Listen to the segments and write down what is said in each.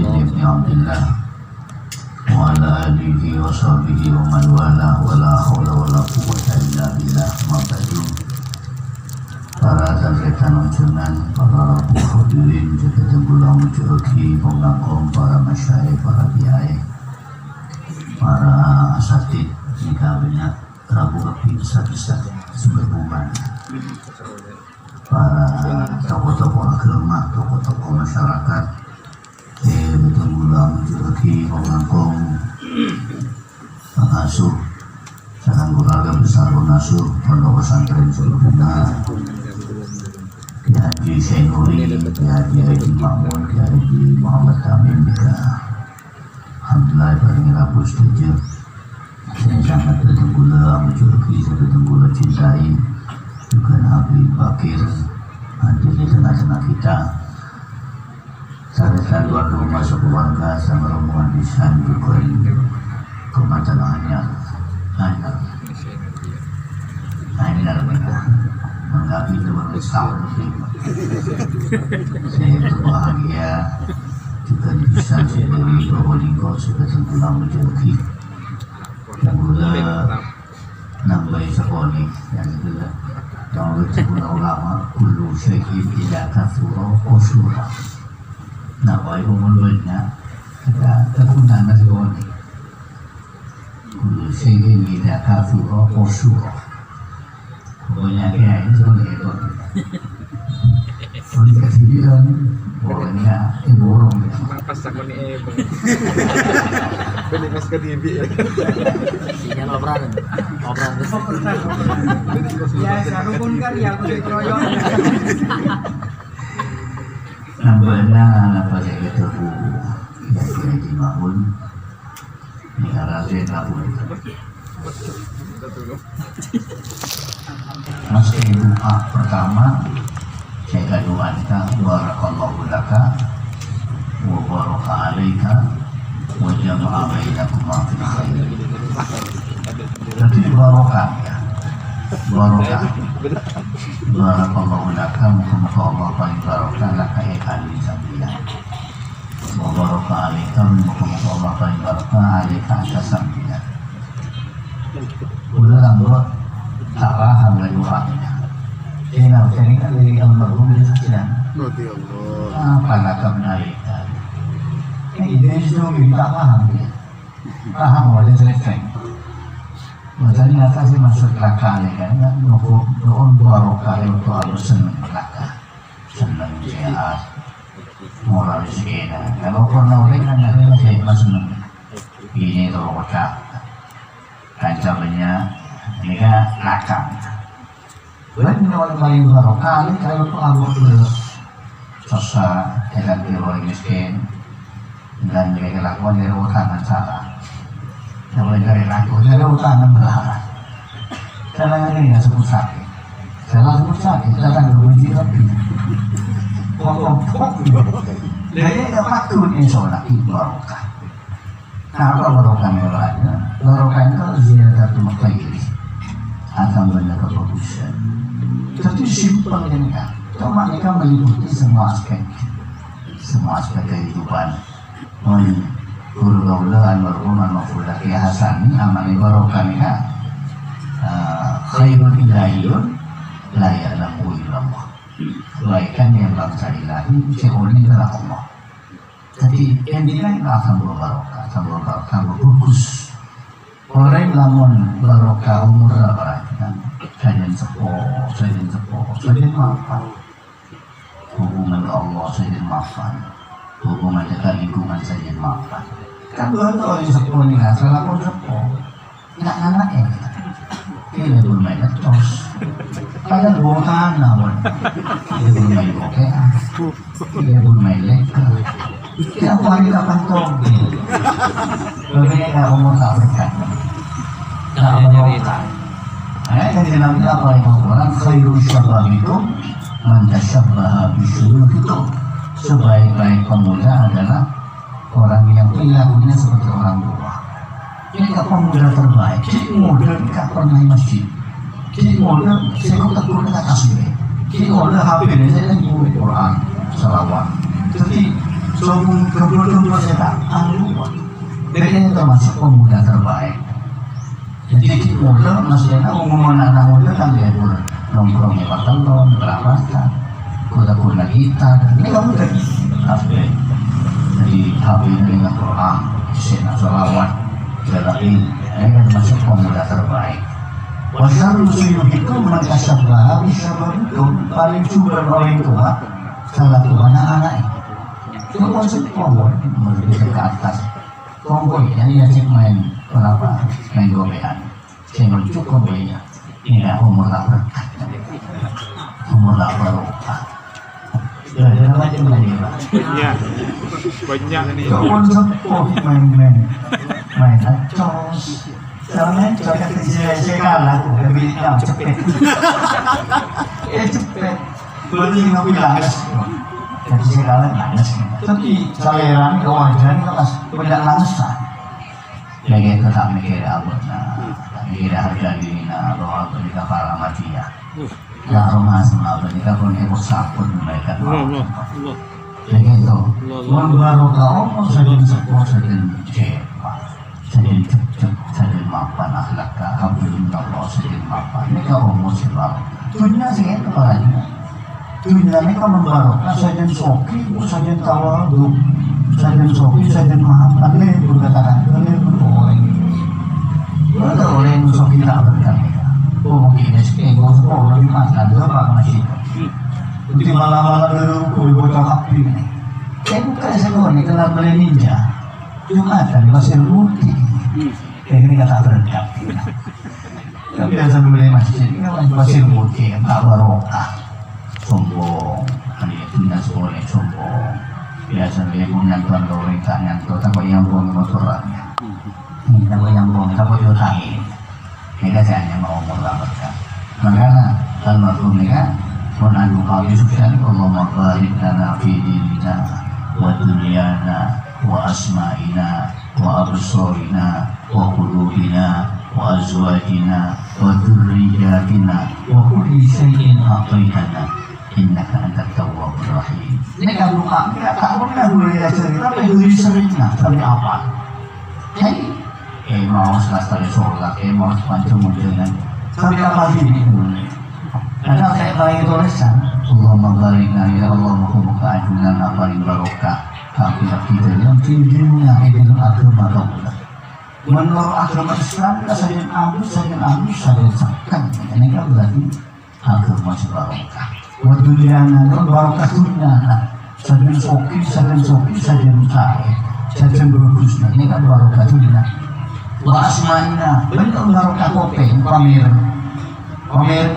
بن عبد الله وعلى آله وصحبه ومن والاه ولا حول ولا قوة إلا بالله. ما بعد, para rekan undangan, para hadirin juga tenggulang mujoki, pengakom, para masyayikh, para kiai, para asatid, jika banyak Rabu Keping bisa sumber buman, para tokoh-tokoh agama, tokoh-tokoh masyarakat, tenggulang mujoki, pengakom, pengasuh, sakan keluarga besar pengasuh pondok pesantren Sulbina, Haji Sainuri, Haji Makmun, Haji Muhammad Amin juga alhamdulillah paling rapuh setuju. Saya sangat bertenggula menjuluki, saya bertenggula cintai juga Nabi Bakir hadir di tengah-tengah kita. Saya keluar rumah sekeluarga sama rombongan di Sandukai Kematanannya Anyar mereka menggapi teman tahun saya berbahagia juga bisa dari Probolinggo sudah sempurna menjadi mula nambah sekolah yang kedua yang berjumpa ulama kulu syai'in tidak kafuro osura nambah umulnya ada kegunaan sekolah kulu syai'in tidak kafuro osura pokoknya kayak ini seperti itu. Kalau dikasih bilang, pokoknya borong. Pas aku nih beli mas ke TV ya. Sinyal obrolan. Ya, saya pun kan ya aku dikeroyok. Nambahnya apa saya kata bu, ya kira di Mahun, negara saya kabur. Masih doa pertama saya doakan barakallahu laka wa baraka alaika wa jama'a bainakuma fil khair. Jadi barokah ya. Barokah. Barakallahu laka, muka-muka Allah paling barokah laka ya kali sambilan. Wa baraka alaika, muka-muka Allah paling barokah alaika atas sambilan. Ulang buat arah hamba doanya. Ini nak cakap dari almarhum dia sekian. Apa nak menarikkan? Ini dia sudah minta paham dia. Paham wajah selesai. Maksudnya atas sih masuk laka ni kan? Doa barokah untuk harus senang laka, senang sehat, moral sekian. Kalau pernah orang kan ada saya masuk ini tu kocak. Kancamnya ini kan lakang. Lain orang paling barokah ni kalau tu abang susah, tidak orang miskin dan mereka lakukan dari utangan salah. Yang dari lakukan dari utangan berharap. Karena ini nggak sebut sakit. Saya sebut sakit, datang ke uji tapi pokok. Jadi ada waktu ini solat itu barokah. Nah, apa barokah merahnya? Barokah itu ziyadah maqayri akan benda kebagusan. Jadi simpel ini kan. Cuma mereka meliputi semua aspek kehidupan. Guru gaula almarhum al-mafrudah ya Hasan amali barokah ni kan. Khairul ilahiyun la ya'lamu illallah. Kebaikan yang bangsa ilahi sekolahnya adalah Allah. Jadi yang dinilai akan berbarokah, akan berbagus. Orang lamun barokah umur apa kan? Sajen sepo, sajen maafan. Hubungan Allah sajen maafan. Hubungan dengan lingkungan sajen maafan. Kan betul orang sepo ni kan, salah pun sepo. Nak anak ini bermain terus. Kalian bukan namun, dia bermain oke, dia bermain leker. Kita lagi kapan tuh? Berbeda umur tak berkat. Tak berkat. Jadi Nabi apa yang orang khairu syabab itu mentasyabbah bisyuyukh itu sebaik-baik pemuda adalah orang yang perilakunya seperti orang tua. Jadi pemuda terbaik, jadi muda tidak pernah masjid. Jadi muda saya kok takut dengan tasbih. Jadi muda HP ini saya lagi Quran, salawat. Jadi Sombong gembul-gembul saya tak lupa. Dia termasuk pemuda terbaik. Jadi muda maksudnya umum anak muda kan dia pun nongkrong di Barcelona, berapatan, kuda-kuda gitar. Ini kamu tadi HP. Jadi HP dengan Quran, Sena Salawat, Jalail. Ini kan termasuk pemuda terbaik. Wasar muslim itu mereka sabah, bisa itu paling subur orang tua, salah satu anak-anak. Itu konsep kompor, bisa ke atas. Kompor ini ya cek main kenapa main gobean. Saya cukup banyak. Ini umur tak berkat, umur tak berubah. Ya, macam lagi lah. Iya, banyak nih. Konsep main acos. Soalnya coba saya kalah tuh, lebih cepet. Cepet. Berarti nggak bilas. Jadi saya kalah langsung. Tapi selera ini kewajaran itu pas tidak langsung. Lagi tetap mikir abadnya, mikir harga diri bahwa kita para mati ya. Ya rumah semua kita pun ikut sapun mereka. Lagi itu, baru kau saja sepuluh saja cepat, saja cepat, saja mapan akhlak, alhamdulillah saja mapan. Mereka umur sebab dunia sih itu palanya. Dunia mereka membarokah saja soki, saja tawadu, saja soki, saja mapan. Ini berkatakan, ini berorang. Ada orang yang soki tak berkata. Oh mungkin ego sekolah dimakan berapa masih. Nanti malam-malam dulu kulit bocah api ini. Saya bukan sekolah ini kenal beli ninja. Jumatan masih rutin. Ini kata berendam. Tapi biasa beli masjid ini kan masih rutin, tak barokah. Sombong, ini punya sekolah sombong. Biasa beli punya tuan goreng tak nyantuk, tak yang buang motorannya. Ini tak yang buang, tak boleh utangin. Mereka hanya mau melaporkan. Makanya almarhum mereka menandu kami sukses. Allahumma barik lana fi dinina wa dunyana wa asma'ina wa absarina wa qulubina wa azwajina wa dhurriyyatina wa kulli shay'in a'taitana innaka antat tawwabur rahim. Ini kan doa kita tak pernah boleh cerita tapi diri seringnya sampai apa? Jadi mau selesai sholat, mau sepanjang muncul sampai apa ini? Karena saya paling tulisan, Allahumma barik lana ya Allah muka ajunan apa yang barokah. Tapi kita yang tingginya itu agama Allah. Menurut agama Islam, saja sakan. Ini kan berarti agama barokah. Waktu dia nanti barokah dunia, saja soki, saja cahaya, saja bagus. Ini kan barokah dunia. Wa asma'ina bentuk barokah kopeng pameran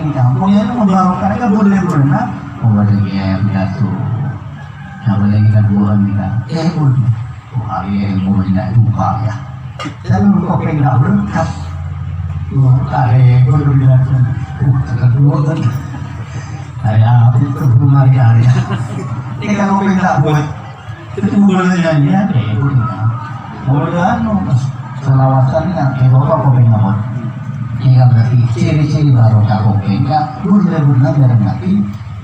kita punya itu barokah kan boleh berenang boleh ya pidato nah boleh kita bulan kita boleh hari yang boleh tidak lupa ya dan kopeng tidak berkat hari boleh pidato kedua kan hari apa itu rumah di area ini kan kopeng tidak buat itu boleh nyanyi ada boleh selawatan yang Eropa kopeng-kopeng. Ini kan berarti ciri-ciri barokah kopeng. Benar-benar dari Nabi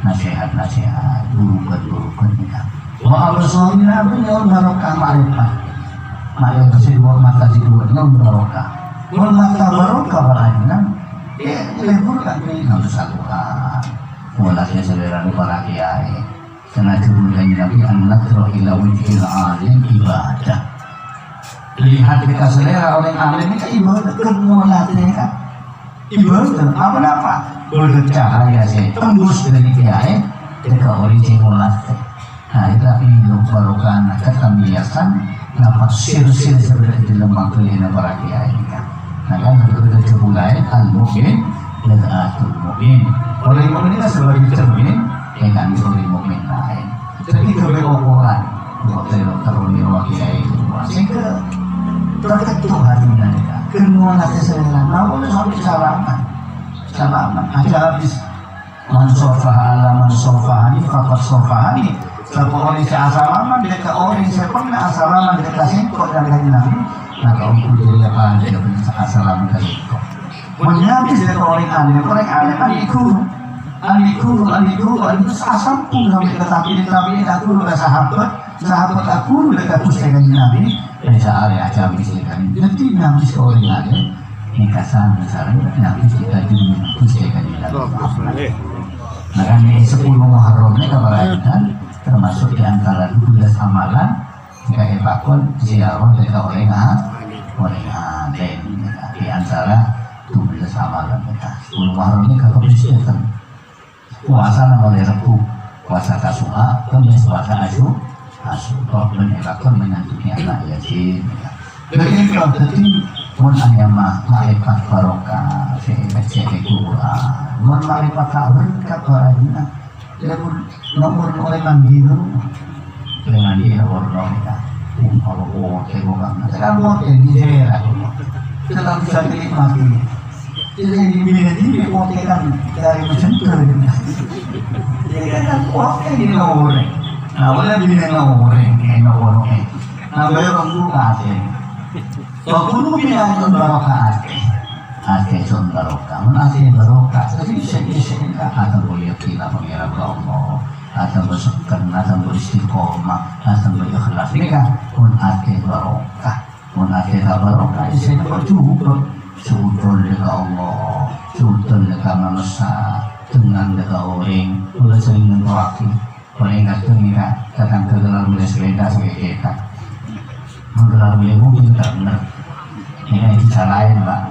nasihat-nasihat, burukan kita. Wa absarina beliau barokah ma'rifah. Ma'rifah kasih dua mata si dua ini barokah. Wal mata barokah berarti leburkan ini harus satukan. Mulanya saudara para kiai. Karena turunnya Nabi an-nadru ila wajhil alim ibadah. Lihat kita selera oleh alim ini ibadah kemuliaan kan ibadah apa bercahaya sih tembus dari kiai ke original nah itu hidup barokan ketambiasan dapat sir-sir seperti dalam maklumnya para kiai kan nah kan betul-betul mulai al-mu'min dan atul-mu'min orang mu'min itu sebagai cermin yang kan oleh mu'min lain jadi kebekokoran buat terlalu kiai itu sehingga terketuk hatinya mereka kemuliaan selera namun sampai salaman aja habis mansofahani fakot sofahani sebuah orang asalaman dia ke orang saya pernah asalaman dia ke singkok dan kaji nabi maka untuk diri apa dia punya asalaman ke singkok menyabis dia ke orang alim aliku asampun sampai ke tapi aku udah sahabat sahabat aku dekat pustakaan Nabi sa area aja pustakaan nanti Nabi seorang ada nikasan misalnya Nabi kita di pustakaan Nabi makanya 10 Muharram ini keberatan termasuk di antara 12 amalan jika epakon ziarah dekat orang dan di antara 12 amalan kita 10 Muharram ini keberatan puasa oleh Rabu puasa Tasu'a, kemudian puasa Asyur kalau menelakkan menantunya anak yatim jadi kalau tadi mun ayamah ma'rifat barokah cek Quran mun ma'rifat berkat barangnya nomor oleh mandiru dengan dia orang kita kalau kebukan sekarang mau di daerah setelah bisa dinikmati jadi ini dipotongkan dari macam tu jadi kan kuatnya di nomornya nah boleh dibilang nomornya nah bayar orang buka aja kalau dulu bilang barokah aja son barokah menasih barokah jadi bisa atau boleh kita mengira Allah atau bersyukur atau beristiqomah atau berikhlas ini kan pun ada barokah pun ada barokah ini cukup sudul dekat Allah sudul dekat manusia dengan dekat orang mulai sering menguaki orang ingat mengira datang ke gelar mulai sepeda sebagai kita menggelar mulai mobil tak benar ini bisa lain pak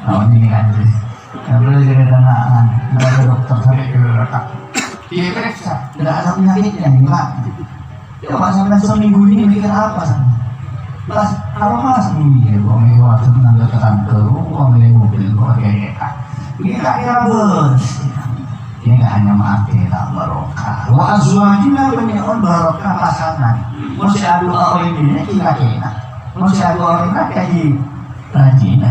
tahun ini kan tidak boleh jadi danaan tidak ada dokter sampai ke letak dia periksa tidak ada penyakitnya enggak ya pak sampai seminggu ini mikir apa sama pas apa malas mikir kok mikir waktu mengambil ke rumah milih mobil kok kayak ini tak kira bos ini gak hanya mati tak barokah wa azwajina banyaon barokah pasangan masih ada orang ini kira-kira masih ada orang kayak rajin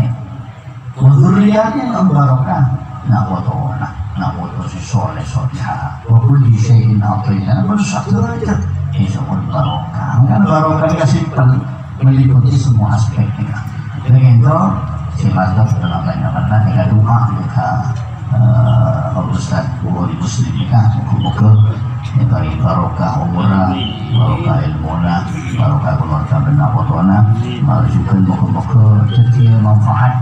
wa dzurriyyatnya barokah nak foto si soleh soleha wa kulli syai'in atayna bersatu aja ini semua barokah kan barokah gak simpel meliputi semua aspeknya dengan itu si mazhab dalam banyak makna ada doa mereka Ustaz Bukhari Muslim nikah muka-muka dari barokah umurah barokah ilmuna barokah keluarga benar fotona majukan muka-muka jadi manfaat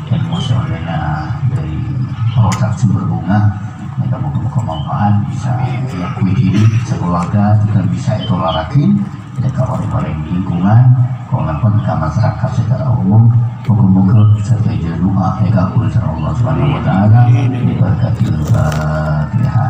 dan masalahnya dari produk sumber bunga mereka muka-muka manfaat bisa diakui diri sekeluarga juga bisa ditolarakin dekat orang-orang lingkungan walaupun ke masyarakat secara umum moga-moga sebagai doa yang kabul oleh Allah Subhanahu wa taala diberkati Al-Fatihah.